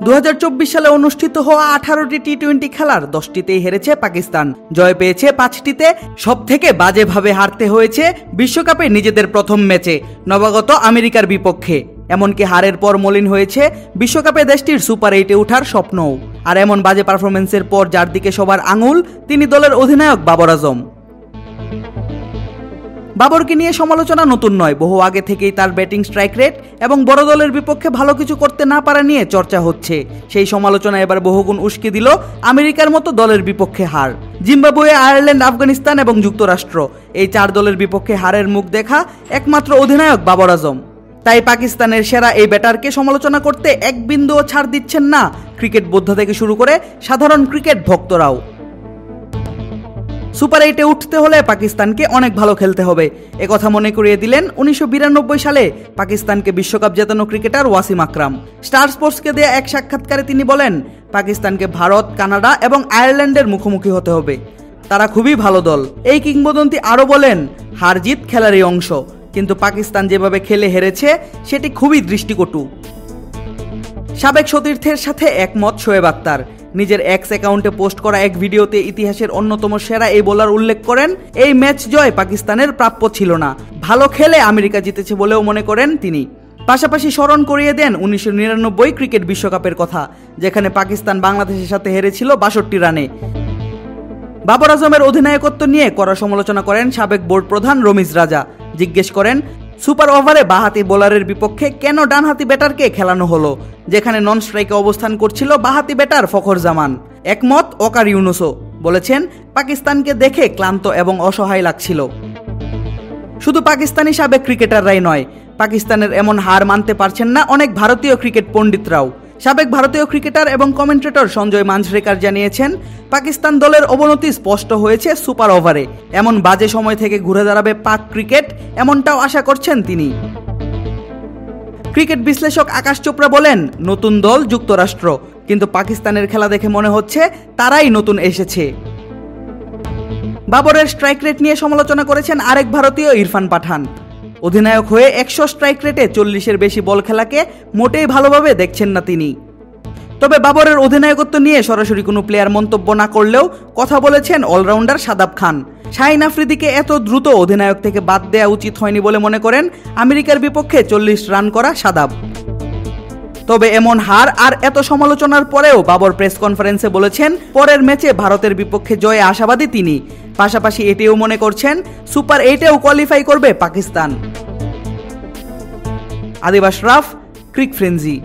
2024 সালে অনুষ্ঠিত হওয়া 18টি টি-20 খেলার 10টিতেই হেরেছে পাকিস্তান। জয় পেয়েছে 5টিতে। সবথেকে বাজেভাবে হারতে হয়েছে বিশ্বকাপে নিজেদের প্রথম ম্যাচে নবাগত আমেরিকার বিপক্ষে। এমনকি হারের পর মলিন হয়েছে বিশ্বকাপে দেশটির সুপার 8-এ ওঠার স্বপ্নও। আর এমন বাজে পারফরমেন্সের পর যার দিকে সবার আঙুল, তিনি দলের অধিনায়ক বাবর আজম। বাবরকে নিয়ে সমালোচনা নতুন নয়, বহু আগে থেকেই তার ব্যাটিং স্ট্রাইক রেট এবং বড় দলের বিপক্ষে ভালো কিছু করতে না পারা নিয়ে চর্চা হচ্ছে। সেই সমালোচনা এবার বহুগুণ উস্কে দিল আমেরিকার মতো দলের বিপক্ষে হার। জিম্বাবুয়ে, আয়ারল্যান্ড, আফগানিস্তান এবং যুক্তরাষ্ট্র, এই 4 দলের বিপক্ষে হারের মুখ দেখা একমাত্র অধিনায়ক বাবর আজম। তাই পাকিস্তানের সেরা এই ব্যাটারকে সমালোচনা করতে এক বিন্দুও ছাড় দিচ্ছেন না ক্রিকেট বোদ্ধা থেকে শুরু করে সাধারণ ক্রিকেট ভক্তরাও। সুপার 8-এ উঠতে হলে পাকিস্তানকে অনেক ভালো খেলতে হবে, একথা মনে করিয়ে দিলেন 1992 সালে পাকিস্তানকে বিশ্বকাপ জেতানো ক্রিকেটার ওয়াসিম আকরাম। স্টার স্পোর্টসকে দেয়া এক সাক্ষাৎকারে তিনি বলেন, পাকিস্তানকে ভারত, কানাডা এবং আয়ারল্যান্ডের মুখোমুখি হতে হবে, তারা খুবই ভালো দল। এই কিংবদন্তি আরও বলেন, হার জিত খেলারই অংশ, কিন্তু পাকিস্তান যেভাবে খেলে হেরেছে সেটি খুবই দৃষ্টিকটু। সাবেক সতীর্থের সাথে একমত শোয়েব আক্তার। নিজের এক্স অ্যাকাউন্টে পোস্ট করা এক ভিডিওতে ইতিহাসের অন্যতম সেরা এই বোলার উল্লেখ করেন, এই ম্যাচ জয় পাকিস্তানের প্রাপ্য ছিল না, ভালো খেলে আমেরিকা জিতেছে বলেও মনে করেন তিনি। পাশাপাশি স্মরণ করিয়ে দেন 1999 ক্রিকেট বিশ্বকাপের কথা, যেখানে পাকিস্তান বাংলাদেশের সাথে হেরেছিল 62 রানে। বাবর আজমের অধিনায়কত্ব নিয়ে কড়া সমালোচনা করেন সাবেক বোর্ড প্রধান রমিজ রাজা। জিজ্ঞেস করেন, সুপার ওভারে বাঁহাতি বোলারের বিপক্ষে কেন ডানহাতি ব্যাটারকে খেলানো হলো, যেখানে নন স্ট্রাইকে অবস্থান করছিল বাঁহাতি ব্যাটার ফখর জামান। একমত ওকার ইউনুসও, বলেছেন পাকিস্তানকে দেখে ক্লান্ত এবং অসহায় লাগছিল। শুধু পাকিস্তানি সাবেক ক্রিকেটাররাই নয়, পাকিস্তানের এমন হার মানতে পারছেন না অনেক ভারতীয় ক্রিকেট পণ্ডিতরাও। সাবেক ভারতীয় ক্রিকেটার এবং কমেন্টেটর সঞ্জয় মাঞ্জরেকার জানিয়েছেন, পাকিস্তান দলের অবনতি স্পষ্ট হয়েছে সুপার ওভারে। এমন বাজে সময় থেকে ঘুরে দাঁড়াবে পাক ক্রিকেট, এমনটাও আশা করছেন তিনি। ক্রিকেট বিশ্লেষক আকাশ চোপড়া বলেন, নতুন দল যুক্তরাষ্ট্র, কিন্তু পাকিস্তানের খেলা দেখে মনে হচ্ছে তারাই নতুন এসেছে। বাবরের স্ট্রাইক রেট নিয়ে সমালোচনা করেছেন আরেক ভারতীয় ইরফান পাঠান। অধিনায়ক হয়ে 100 স্ট্রাইক রেটে 40-এর বেশি বল খেলাকে মোটেই ভালোভাবে দেখছেন না তিনি। তবে বাবরের অধিনায়কত্ব নিয়ে সরাসরি কোনো প্লেয়ার মন্তব্য না করলেও কথা বলেছেন অলরাউন্ডার শাদাব খান। শাহিন আফ্রিদিকে এত দ্রুত অধিনায়ক থেকে বাদ দেওয়া উচিত হয়নি বলে মনে করেন আমেরিকার বিপক্ষে 40 রান করা শাদাব। তবে এমন হার আর এত সমালোচনার পরেও বাবর প্রেস কনফারেন্সে বলেছেন, পরের ম্যাচে ভারতের বিপক্ষে জয়ে আশাবাদী তিনি। পাশাপাশি এটিও মনে করছেন সুপার 8-এও কোয়ালিফাই করবে পাকিস্তান। আদিব আশরাফ, ক্রিক ফ্রেঞ্জি।